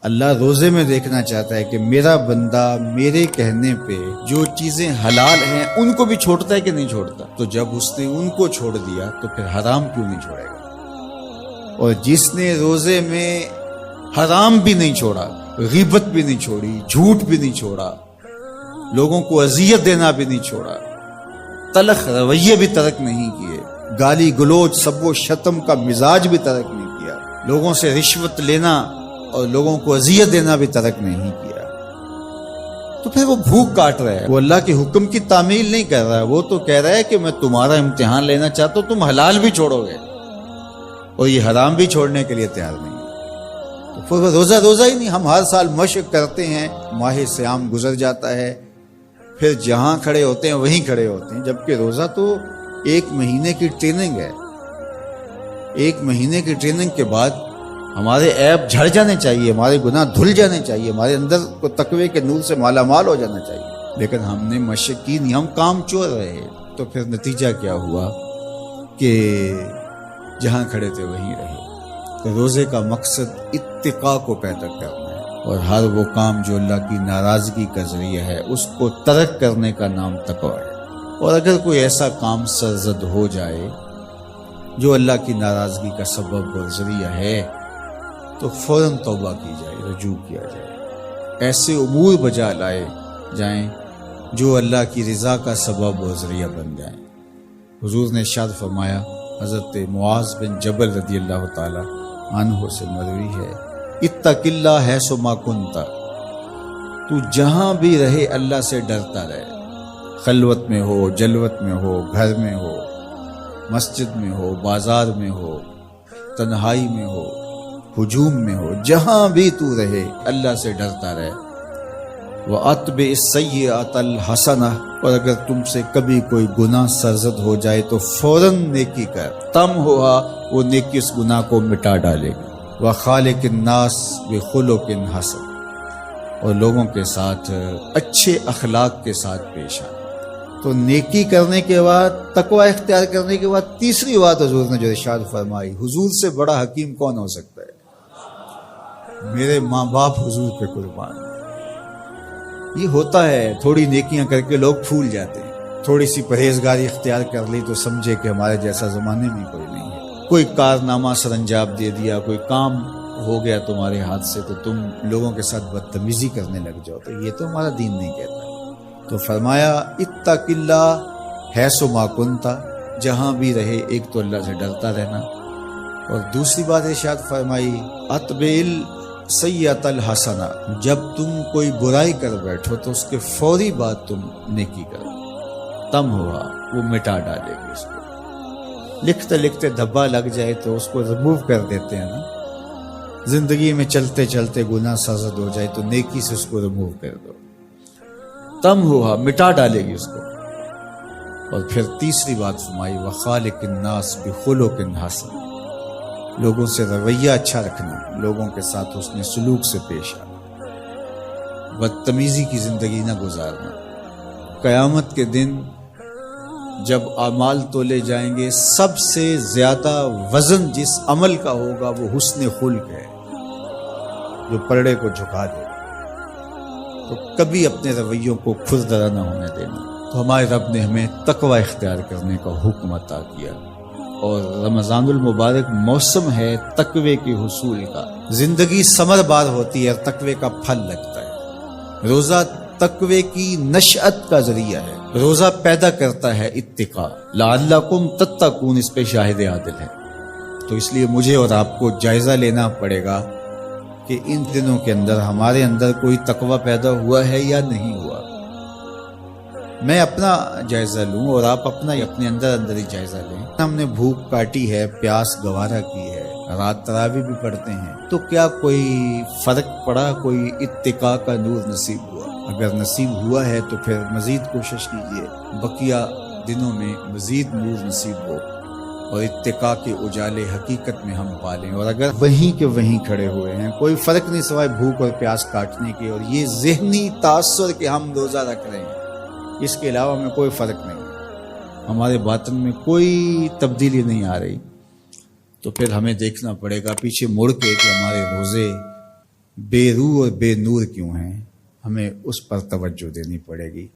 اللہ روزے میں دیکھنا چاہتا ہے کہ میرا بندہ میرے کہنے پہ جو چیزیں حلال ہیں ان کو بھی چھوڑتا ہے کہ نہیں چھوڑتا. تو جب اس نے ان کو چھوڑ دیا تو پھر حرام کیوں نہیں چھوڑے گا؟ اور جس نے روزے میں حرام بھی نہیں چھوڑا، غیبت بھی نہیں چھوڑی، جھوٹ بھی نہیں چھوڑا، لوگوں کو اذیت دینا بھی نہیں چھوڑا، تلخ رویے بھی ترک نہیں کیے، گالی گلوچ سب و شتم کا مزاج بھی ترک نہیں کیا، لوگوں سے رشوت لینا اور لوگوں کو اذیت دینا بھی ترک نہیں کیا، تو پھر وہ بھوک کاٹ رہا ہے. وہ اللہ کے حکم کی تعمیل نہیں کر رہا ہے، وہ تو کہہ رہا ہے کہ میں تمہارا امتحان لینا چاہتا ہوں، تم حلال بھی چھوڑو گے اور یہ حرام بھی چھوڑنے کے لیے تیار نہیں ہے. تو پھر روزہ ہی نہیں. ہم ہر سال مشق کرتے ہیں، ماہ صیام گزر جاتا ہے، پھر جہاں کھڑے ہوتے ہیں وہیں کھڑے ہوتے ہیں، جبکہ روزہ تو 1 مہینے کی ٹریننگ ہے. 1 مہینے کی ٹریننگ کے بعد ہمارے عیب جھڑ جانے چاہیے، ہمارے گناہ دھل جانے چاہیے، ہمارے اندر کو تقوی کے نور سے مالا مال ہو جانا چاہیے. لیکن ہم نے مشق کی نہیں، ہم کام چور رہے. تو پھر نتیجہ کیا ہوا کہ جہاں کھڑے تھے وہیں رہے. تو روزے کا مقصد اتقاء کو پیدا کرنا ہے، اور ہر وہ کام جو اللہ کی ناراضگی کا ذریعہ ہے اس کو ترک کرنے کا نام تقوی ہے. اور اگر کوئی ایسا کام سرزد ہو جائے جو اللہ کی ناراضگی کا سبب اور ذریعہ ہے تو فوراً توبہ کی جائے، رجوع کیا جائے، ایسے امور بجا لائے جائیں جو اللہ کی رضا کا سبب اور ذریعہ بن جائیں. حضور نے ارشاد فرمایا، حضرت معاذ بن جبل رضی اللہ تعالی عنہ سے مروی ہے، اتق اللہ حیث ما کنت، تو جہاں بھی رہے اللہ سے ڈرتا رہے. خلوت میں ہو، جلوت میں ہو، گھر میں ہو، مسجد میں ہو، بازار میں ہو، تنہائی میں ہو، ہجوم میں ہو، جہاں بھی تو رہے اللہ سے ڈرتا رہے. وَأَتْبِعِ السَّيِّئَةَ الْحَسَنَةَ، اور اگر تم سے کبھی کوئی گناہ سرزد ہو جائے تو فوراً نیکی کر، تم ہوا وہ نیکی اس گناہ کو مٹا ڈالے گی. وَخَالِقِ النَّاسِ بِخُلُقٍ حَسَنٍ، اور لوگوں کے ساتھ اچھے اخلاق کے ساتھ پیش آ. تو نیکی کرنے کے بعد، تقوی اختیار کرنے کے بعد، تیسری بات حضور نے جو ارشاد فرمائی، حضور سے بڑا حکیم کون ہو سکتا ہے؟ میرے ماں باپ حضور پہ قربان. یہ ہوتا ہے، تھوڑی نیکیاں کر کے لوگ پھول جاتے ہیں، تھوڑی سی پرہیزگاری اختیار کر لی تو سمجھے کہ ہمارے جیسا زمانے میں کوئی نہیں ہے. کوئی کارنامہ سر انجام دے دیا، کوئی کام ہو گیا تمہارے ہاتھ سے تو تم لوگوں کے ساتھ بدتمیزی کرنے لگ جاؤ، تو یہ تو ہمارا دین نہیں کہتا. تو فرمایا اتق اللہ حیث ما کنت، جہاں بھی رہے ایک تو اللہ سے ڈرتا رہنا، اور دوسری بات ارشاد فرمائی اتبع السیئۃ الحسنہ، جب تم کوئی برائی کر بیٹھو تو اس کے فوری بعد تم نیکی کرو، تم ہوا وہ مٹا ڈالے گی. اس کو لکھتے لکھتے دھبا لگ جائے تو اس کو ریموو کر دیتے ہیں نا. زندگی میں چلتے چلتے گناہ سرزد ہو جائے تو نیکی سے اس کو ریموو کر دو، تم ہوا مٹا ڈالے گی اس کو. اور پھر تیسری بات فرمائی وَخَالِقِ النَّاسِ بِخُلُقٍ حَسَنٍ، لوگوں سے رویہ اچھا رکھنا، لوگوں کے ساتھ حسن سلوک سے پیش آنا، بدتمیزی کی زندگی نہ گزارنا. قیامت کے دن جب اعمال تولے جائیں گے، سب سے زیادہ وزن جس عمل کا ہوگا وہ حسن خلق ہے، جو پلڑے کو جھکا دے. تو کبھی اپنے رویوں کو کھردرا نہ ہونے دینا. تو ہمارے رب نے ہمیں تقوی اختیار کرنے کا حکم عطا کیا، اور رمضان المبارک موسم ہے تقوی کے حصول کا. زندگی ثمر بار ہوتی ہے اور تقوی کا پھل لگتا ہے. روزہ تقوی کی نشأت کا ذریعہ ہے، روزہ پیدا کرتا ہے اتقاء. لعلکم تتقون اس پہ شاہد عادل ہے. تو اس لیے مجھے اور آپ کو جائزہ لینا پڑے گا کہ ان دنوں کے اندر ہمارے اندر کوئی تقوی پیدا ہوا ہے یا نہیں ہوا. میں اپنا جائزہ لوں اور آپ اپنے اندر ہی جائزہ لیں. ہم نے بھوک کاٹی ہے، پیاس گوارا کی ہے، رات تراویح بھی پڑھتے ہیں، تو کیا کوئی فرق پڑا؟ کوئی اتقاء کا نور نصیب ہوا؟ اگر نصیب ہوا ہے تو پھر مزید کوشش کیجیے بقیہ دنوں میں مزید نور نصیب ہو اور اتقاء کے اجالے حقیقت میں ہم پالیں. اور اگر وہیں کے وہیں کھڑے ہوئے ہیں، کوئی فرق نہیں سوائے بھوک اور پیاس کاٹنے کے اور یہ ذہنی تاثر کہ ہم روزہ رکھ رہے ہیں، اس کے علاوہ میں کوئی فرق نہیں، ہمارے باطن میں کوئی تبدیلی نہیں آ رہی، تو پھر ہمیں دیکھنا پڑے گا پیچھے مڑ کے کہ ہمارے روزے بے روح اور بے نور کیوں ہیں، ہمیں اس پر توجہ دینی پڑے گی۔